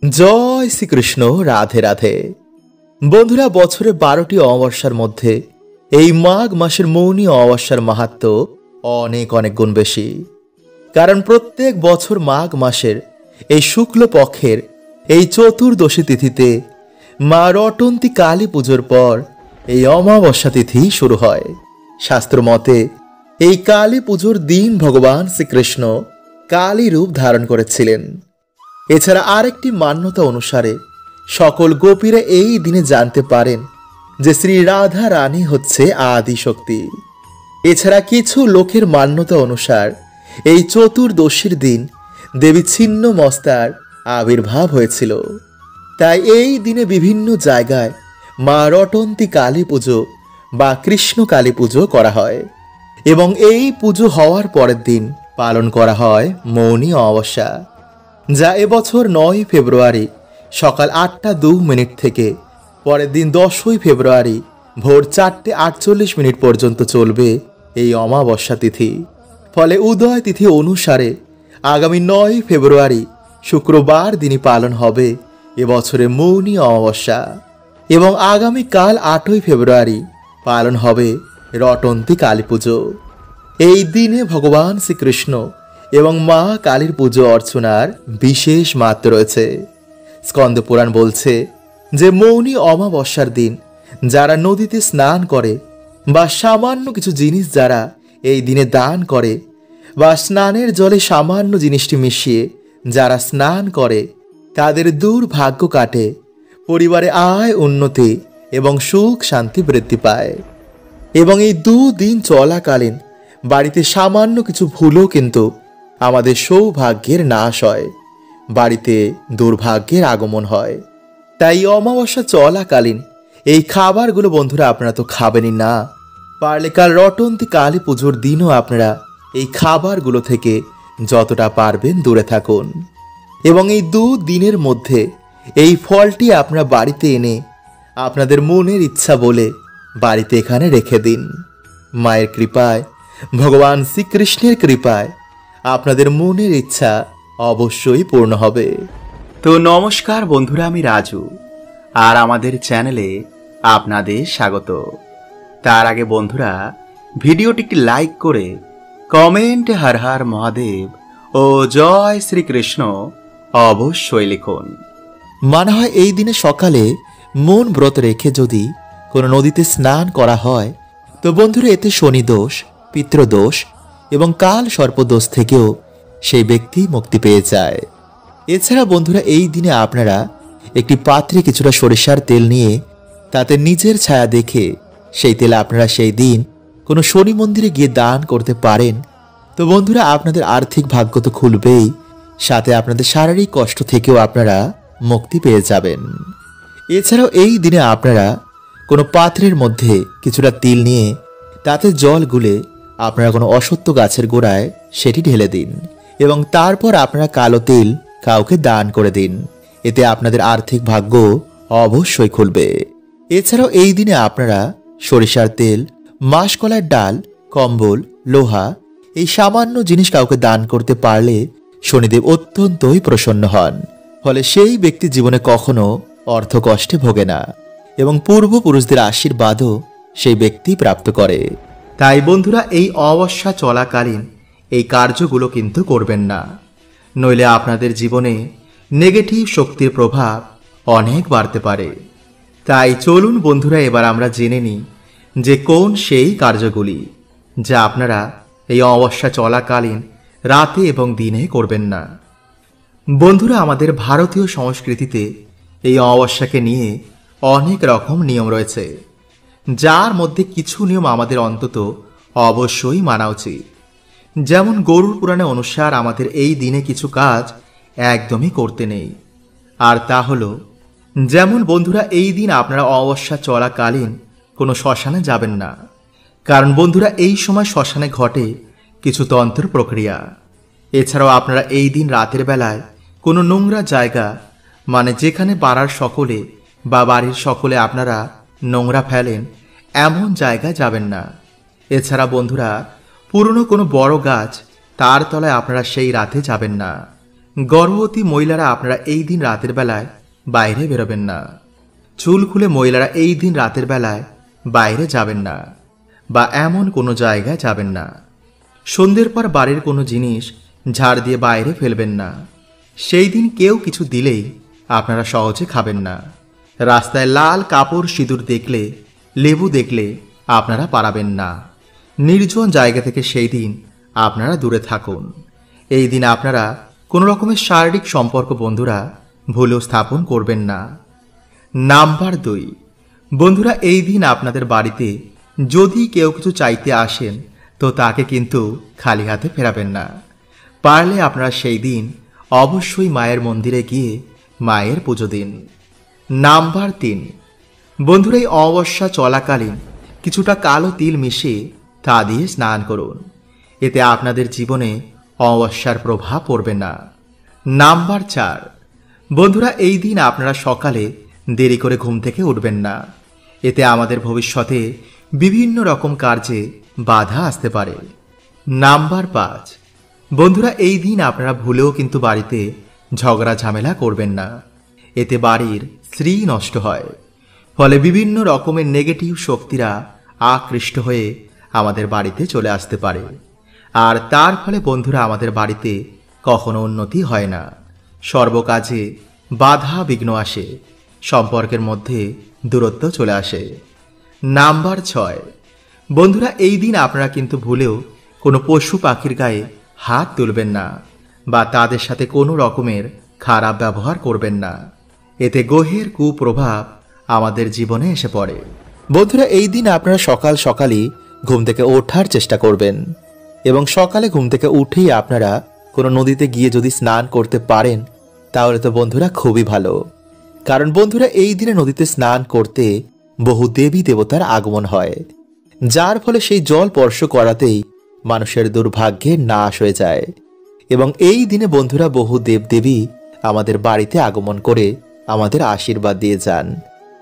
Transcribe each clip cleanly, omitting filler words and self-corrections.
জয় শ্রীকৃষ্ণ। রাধে রাধে। বন্ধুরা, বছরে 12টি অমাবস্যার মধ্যে এই মাঘ মাসের মৌনী অমাবস্যার মাহাত্ম্য অনেক অনেক গুণ বেশি। কারণ প্রত্যেক বছর মাঘ মাসের এই শুক্ল পক্ষের এই চতুর্দশী তিথিতে মা রটন্তী কালী পুজোর পর এই অমাবস্যা তিথি শুরু হয়। শাস্ত্র মতে এই কালী পুজোর দিন ভগবান শ্রীকৃষ্ণ কালী রূপ ধারণ করেছিলেন। এছাড়া আরেকটি মান্যতা অনুসারে সকল গোপীরা এই দিনে জানতে পারেন যে শ্রী রাধা রানী হচ্ছে আদি শক্তি। এছাড়া কিছু লোকের মান্যতা অনুসার এই চতুর্দশীর দিন দেবী ছিন্ন মস্তার আবির্ভাব হয়েছিল। তাই এই দিনে বিভিন্ন জায়গায় মা রটন্তী কালী পুজো বা কৃষ্ণ কালী পুজো করা হয় এবং এই পুজো হওয়ার পরের দিন পালন করা হয় মৌনী অমাবস্যা, যা এবছর 9 ফেব্রুয়ারি সকাল 8টা 2 থেকে পরের দিন 10ই ফেব্রুয়ারি ভোর 4:48 পর্যন্ত চলবে এই অমাবস্যা তিথি। ফলে উদয় তিথি অনুসারে আগামী 9 ফেব্রুয়ারি শুক্রবার দিনই পালন হবে এবছরে মৌনী অমাবস্যা এবং আগামীকাল 8ই ফেব্রুয়ারি পালন হবে রটন্তী কালী পুজো। এই দিনে ভগবান শ্রীকৃষ্ণ এবং মা কালীর পুজো অর্চনার বিশেষ মাত্রা রয়েছে। স্কন্দ পুরাণ বলছে যে মৌনী অমাবস্যার দিন যারা নদীতে স্নান করে বা সামান্য কিছু জিনিস যারা এই দিনে দান করে বা স্নানের জলে সামান্য জিনিসটি মিশিয়ে যারা স্নান করে তাদের দুর্ভাগ্য কাটে, পরিবারে আয় উন্নতি এবং সুখ শান্তি বৃদ্ধি পায়। এবং এই 2 দিন চলাকালীন বাড়িতে সামান্য কিছু ভুলও কিন্তু আমাদের সৌভাগ্যের নাশ হয়, বাড়িতে দুর্ভাগ্যের আগমন হয়। তাই অমাবস্যা চলাকালীন এই খাবারগুলো বন্ধুরা আপনারা তো খাবেনই না। পারলে কাল রটন্তী কালী পুজোর দিনও আপনারা এই খাবারগুলো থেকে যতটা পারবেন দূরে থাকুন এবং এই 2 দিনের মধ্যে এই ফলটি আপনারা বাড়িতে এনে আপনাদের মনের ইচ্ছা বলে বাড়িতে এখানে রেখে দিন। মায়ের কৃপায়, ভগবান শ্রীকৃষ্ণের কৃপায় আপনাদের মনের ইচ্ছা অবশ্যই পূর্ণ হবে। তো নমস্কার বন্ধুরা, আমি রাজু আর আমাদের চ্যানেলে আপনাদের স্বাগত। তার আগে বন্ধুরা, ভিডিওটি একটি লাইক করে কমেন্টে হর হর মহাদেব ও জয় শ্রীকৃষ্ণ অবশ্যই লিখুন। মানা হয় এই দিনে সকালে মন ব্রত রেখে যদি কোনো নদীতে স্নান করা হয় তো বন্ধুরা এতে শনি দোষ, পিতৃদোষ এবং কাল সর্পদোষ থেকেও সেই ব্যক্তি মুক্তি পেয়ে যায়। এছাড়া বন্ধুরা এই দিনে আপনারা একটি পাত্রে কিছুটা সরিষার তেল নিয়ে তাতে নিজের ছায়া দেখে সেই তেল আপনারা সেই দিন কোনো শনি মন্দিরে গিয়ে দান করতে পারেন। তো বন্ধুরা আপনাদের আর্থিক ভাগ্য তো খুলবেই, সাথে আপনাদের শারীরিক কষ্ট থেকেও আপনারা মুক্তি পেয়ে যাবেন। এছাড়াও এই দিনে আপনারা কোনো পাত্রের মধ্যে কিছুটা তিল নিয়ে তাতে জল গুলে আপনারা কোনো অসত্য গাছের গোড়ায় সেটি ঢেলে দিন এবং তারপর আপনারা কালো তিল কাউকে দান করে দিন। এতে আপনাদের আর্থিক ভাগ্য অবশ্যই খুলবে। এছাড়াও এই দিনে আপনারা সরিষার তেল, মাসকলাইয়ের ডাল, কম্বল, লোহা এই সামান্য জিনিস কাউকে দান করতে পারলে শনিদেব অত্যন্তই প্রসন্ন হন। ফলে সেই ব্যক্তি জীবনে কখনো অর্থ কষ্টে ভোগে না এবং পূর্বপুরুষদের আশীর্বাদও সেই ব্যক্তি প্রাপ্ত করে। তাই বন্ধুরা এই অমাবস্যা চলাকালীন এই কার্যগুলো কিন্তু করবেন না, নইলে আপনাদের জীবনে নেগেটিভ শক্তির প্রভাব অনেক বাড়তে পারে। তাই চলুন বন্ধুরা এবার আমরা জেনে নিই যে কোন সেই কার্যগুলি যা আপনারা এই অমাবস্যা চলাকালীন রাতে এবং দিনে করবেন না। বন্ধুরা, আমাদের ভারতীয় সংস্কৃতিতে এই অমাবস্যাকে নিয়ে অনেক রকম নিয়ম রয়েছে, যার মধ্যে কিছু নিয়ম আমাদের অন্তত অবশ্যই মানা উচিত। যেমন গরুড় পুরাণে অনুসার আমাদের এই দিনে কিছু কাজ একদমই করতে নেই। আর তা হলো, যেমন বন্ধুরা এই দিন আপনারা অমাবস্যা চলাকালীন কোনো শ্মশানে যাবেন না, কারণ বন্ধুরা এই সময় শ্মশানে ঘটে কিছু তন্ত্র প্রক্রিয়া। এছাড়াও আপনারা এই দিন রাতের বেলায় কোনো নোংরা জায়গা, মানে যেখানে পাড়ার সকলে বা বাড়ির সকলে আপনারা নোংরা ফেলেন এমন জায়গায় যাবেন না। এছাড়া বন্ধুরা পুরনো কোনো বড় গাছ তার তলায় আপনারা সেই রাতে যাবেন না, গর্ভবতী মহিলারা আপনারা এই দিন রাতের বেলায় বাইরে বেরোবেন না। চুল খুলে মহিলারা এই দিন রাতের বেলায় বাইরে যাবেন না বা এমন কোনো জায়গায় যাবেন না। সন্ধ্যের পর বাড়ির কোনো জিনিস ঝাড় দিয়ে বাইরে ফেলবেন না। সেই দিন কেউ কিছু দিলেই আপনারা সহজে খাবেন না। রাস্তায় লাল কাপড় সিঁদুর দেখলে, লেবু দেখলে আপনারা পারাবেন না। নির্জন জায়গা থেকে সেই দিন আপনারা দূরে থাকুন। এই দিন আপনারা কোনো রকমের শারীরিক সম্পর্ক বন্ধুরা ভুলেও স্থাপন করবেন না। নাম্বার 2, বন্ধুরা এই দিন আপনাদের বাড়িতে যদি কেউ কিছু চাইতে আসেন তো তাকে কিন্তু খালি হাতে ফেরাবেন না। পারলে আপনারা সেই দিন অবশ্যই মায়ের মন্দিরে গিয়ে মায়ের পুজো দিন। নাম্বার 3, বন্ধুরা এই অমাবস্যা চলাকালীন কিছুটা কালো তিল মিশিয়ে তা দিয়ে স্নান করুন। এতে আপনাদের জীবনে অমাবস্যার প্রভাব পড়বে না। নাম্বার 4, বন্ধুরা এই দিন আপনারা সকালে দেরি করে ঘুম থেকে উঠবেন না। এতে আমাদের ভবিষ্যতে বিভিন্ন রকম কার্যে বাধা আসতে পারে। নাম্বার 5, বন্ধুরা এই দিন আপনারা ভুলেও কিন্তু বাড়িতে ঝগড়া ঝামেলা করবেন না। এতে বাড়ির শ্রী নষ্ট হয়, ফলে বিভিন্ন রকমের নেগেটিভ শক্তিরা আকৃষ্ট হয়ে আমাদের বাড়িতে চলে আসতে পারে। আর তার ফলে বন্ধুরা আমাদের বাড়িতে কখনো উন্নতি হয় না, সর্বকাজে বাধা বিঘ্ন আসে, সম্পর্কের মধ্যে দূরত্ব চলে আসে। নাম্বার 6, বন্ধুরা এই দিন আপনারা কিন্তু ভুলেও কোনো পশু পাখির গায়ে হাত তুলবেন না বা তাদের সাথে কোনো রকমের খারাপ ব্যবহার করবেন না। এতে গ্রহের কুপ্রভাব আমাদের জীবনে এসে পড়ে। বন্ধুরা এই দিন আপনারা সকাল সকালই ঘুম থেকে ওঠার চেষ্টা করবেন এবং সকালে ঘুম থেকে উঠেই আপনারা কোনো নদীতে গিয়ে যদি স্নান করতে পারেন তাহলে তো বন্ধুরা খুবই ভালো। কারণ বন্ধুরা এই দিনে নদীতে স্নান করতে বহু দেবী দেবতার আগমন হয়, যার ফলে সেই জল স্পর্শ করাতেই মানুষের দুর্ভাগ্যের নাশ হয়ে যায়। এবং এই দিনে বন্ধুরা বহু দেবদেবী আমাদের বাড়িতে আগমন করে আমাদের আশীর্বাদ দিয়ে যান।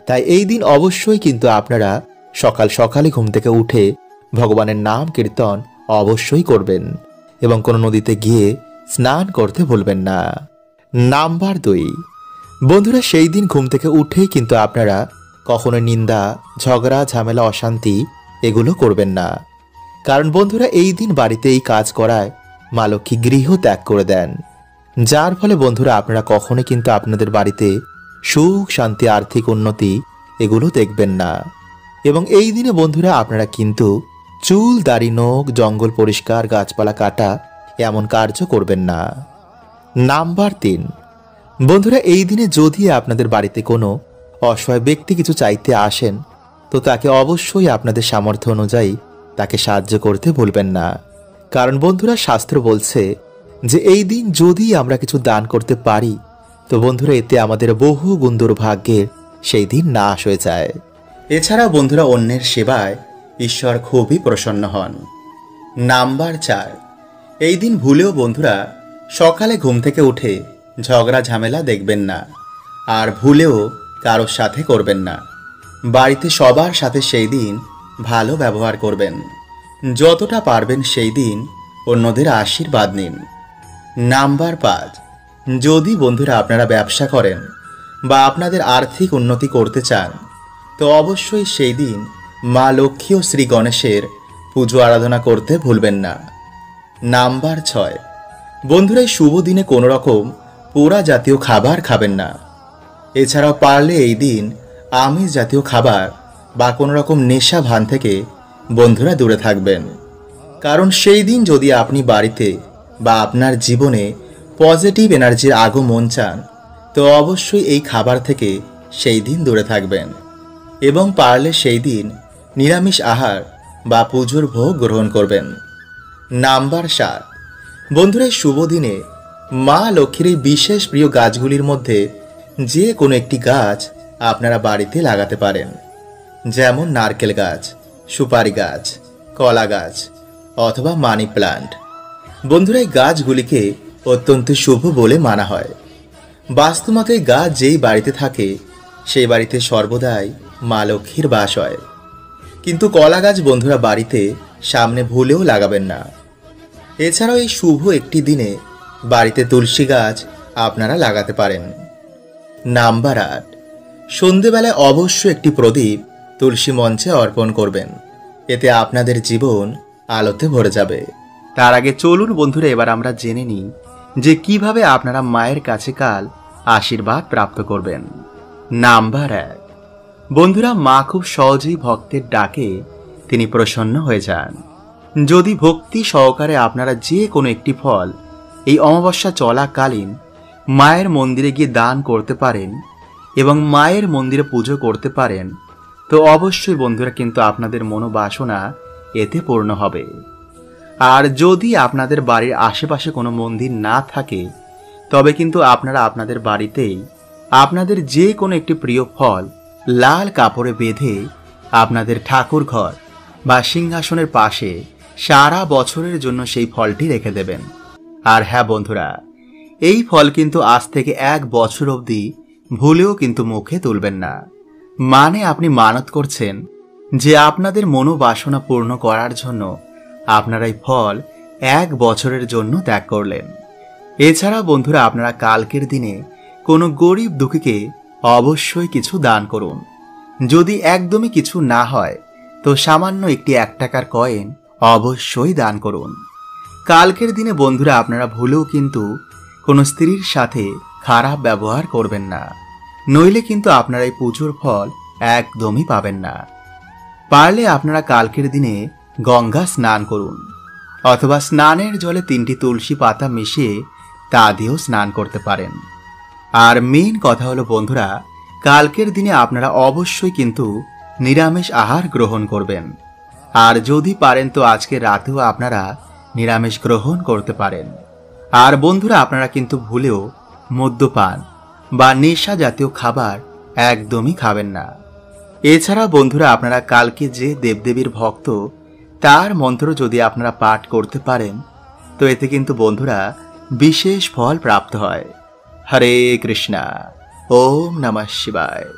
তাই এই দিন অবশ্যই কিন্তু আপনারা সকাল সকালে ঘুম থেকে উঠে ভগবানের নাম কীর্তন অবশ্যই করবেন এবং কোনো নদীতে গিয়ে স্নান করতে ভুলবেন না। নাম্বার 2, বন্ধুরা সেই দিন ঘুম থেকে উঠেই কিন্তু আপনারা কখনো নিন্দা, ঝগড়া, ঝামেলা, অশান্তি এগুলো করবেন না। কারণ বন্ধুরা এই দিন বাড়িতে এই কাজ করায় মা লক্ষ্মী গৃহ ত্যাগ করে দেন, যার ফলে বন্ধুরা আপনারা কখনো কিন্তু আপনাদের বাড়িতে সুখ, শান্তি, আর্থিক উন্নতি এগুলো দেখবেন না। এবং এই দিনে বন্ধুরা আপনারা কিন্তু চুল, দাড়ি, নখ, জঙ্গল পরিষ্কার, গাছপালা কাটা এমন কার্য করবেন না। নাম্বার 3, বন্ধুরা এই দিনে যদি আপনাদের বাড়িতে কোনো অসহায় ব্যক্তি কিছু চাইতে আসেন তো তাকে অবশ্যই আপনাদের সামর্থ্য অনুযায়ী তাকে সাহায্য করতে ভুলবেন না। কারণ বন্ধুরা শাস্ত্র বলছে যে এই দিন যদি আমরা কিছু দান করতে পারি তো বন্ধুরা এতে আমাদের বহু গুণ দুর্ভাগ্যের সেই দিন নাশ হয়ে যায়। এছাড়া বন্ধুরা অন্যের সেবায় ঈশ্বর খুবই প্রসন্ন হন। নাম্বার 4, এই দিন ভুলেও বন্ধুরা সকালে ঘুম থেকে উঠে ঝগড়া ঝামেলা দেখবেন না আর ভুলেও কারোর সাথে করবেন না। বাড়িতে সবার সাথে সেই দিন ভালো ব্যবহার করবেন। যতটা পারবেন সেই দিন অন্যদের আশীর্বাদ নিন। নাম্বার 5, যদি বন্ধুরা আপনারা ব্যবসা করেন বা আপনাদের আর্থিক উন্নতি করতে চান তো অবশ্যই সেই দিন মা লক্ষ্মী ও শ্রী গণেশের পুজো আরাধনা করতে ভুলবেন না। নাম্বার 6, বন্ধুরা এই শুভ দিনে কোনো রকম পোড়া জাতীয় খাবার খাবেন না। এছাড়াও পারলে এই দিন আমিষ জাতীয় খাবার বা কোনো রকম নেশা ভান থেকে বন্ধুরা দূরে থাকবেন। কারণ সেই দিন যদি আপনি বাড়িতে বা আপনার জীবনে পজিটিভ এনার্জির আগমন চান তো অবশ্যই এই খাবার থেকে সেই দিন দূরে থাকবেন এবং পারলে সেই দিন নিরামিষ আহার বা পুজোর ভোগ গ্রহণ করবেন। নাম্বার 7, বন্ধুরা এই শুভ দিনে মা লক্ষ্মীর এই বিশেষ প্রিয় গাছগুলির মধ্যে যে কোনো একটি গাছ আপনারা বাড়িতে লাগাতে পারেন, যেমন নারকেল গাছ, সুপারি গাছ, কলা গাছ অথবা মানি প্লান্ট। বন্ধুরা এই গাছগুলিকে অত্যন্ত শুভ বলে মানা হয়। বাস্তুমতে এই গাছ যেই বাড়িতে থাকে সেই বাড়িতে সর্বদাই মা লক্ষ্মীর বাস হয়। কিন্তু কলা গাছ বন্ধুরা বাড়িতে সামনে ভুলেও লাগাবেন না। এছাড়াও এই শুভ একটি দিনে বাড়িতে তুলসী গাছ আপনারা লাগাতে পারেন। নাম্বার 8, সন্ধেবেলায় অবশ্যই একটি প্রদীপ তুলসী মঞ্চে অর্পণ করবেন। এতে আপনাদের জীবন আলোতে ভরে যাবে। তার আগে চলুন বন্ধুরা, এবার আমরা জেনে নিই যে কিভাবে আপনারা মায়ের কাছে কাল আশীর্বাদ প্রাপ্ত করবেন। নাম্বার 1, বন্ধুরা, মা খুব সহজেই ভক্তের ডাকে তিনি প্রসন্ন হয়ে যান। যদি ভক্তি সহকারে আপনারা যে কোনো একটি ফল এই অমাবস্যা চলাকালীন মায়ের মন্দিরে গিয়ে দান করতে পারেন এবং মায়ের মন্দিরে পুজো করতে পারেন, তো অবশ্যই বন্ধুরা কিন্তু আপনাদের মনোবাসনা এতে পূর্ণ হবে। আর যদি আপনাদের বাড়ির আশেপাশে কোনো মন্দির না থাকে, তবে কিন্তু আপনারা আপনাদের বাড়িতেই আপনাদের যে কোনো একটি প্রিয় ফল লাল কাপড়ে বেঁধে আপনাদের ঠাকুর ঘর বা সিংহাসনের পাশে সারা বছরের জন্য সেই ফলটি রেখে দেবেন। আর হ্যাঁ বন্ধুরা, এই ফল কিন্তু আজ থেকে 1 বছর অবধি ভুলেও কিন্তু মুখে তুলবেন না। মানে আপনি মানত করছেন যে আপনাদের মনোবাসনা পূর্ণ করার জন্য আপনারা এই ফল 1 বছরের জন্য ত্যাগ করলেন। এছাড়া বন্ধুরা, আপনারা কালকের দিনে কোনো গরিব দুঃখীকে অবশ্যই কিছু দান করুন। যদি একদমই কিছু না হয়, তো সামান্য একটি 1 টাকার কয়েন অবশ্যই দান করুন। কালকের দিনে বন্ধুরা আপনারা ভুলেও কিন্তু কোনো স্ত্রীর সাথে খারাপ ব্যবহার করবেন না, নইলে কিন্তু আপনারা এই পুজোর ফল একদমই পাবেন না। পারলে আপনারা কালকের দিনে গঙ্গা স্নান করুন, অথবা স্নানের জলে 3টি তুলসী পাতা মিশিয়ে তা দিয়েও স্নান করতে পারেন। আর মেইন কথা হলো বন্ধুরা, কালকের দিনে আপনারা অবশ্যই কিন্তু নিরামিষ আহার গ্রহণ করবেন। আর যদি পারেন তো আজকে রাতেও আপনারা নিরামিষ গ্রহণ করতে পারেন। আর বন্ধুরা, আপনারা কিন্তু ভুলেও মদ্যপান বা নেশা জাতীয় খাবার একদমই খাবেন না। এছাড়া বন্ধুরা, আপনারা কালকে যে দেবদেবীর ভক্ত তার মন্ত্র যদি আপনারা পাঠ করতে পারেন, তো এতে কিন্তু বন্ধুরা বিশেষ ফল প্রাপ্ত হয়। হরে কৃষ্ণা। ওম নমঃ শিবায়।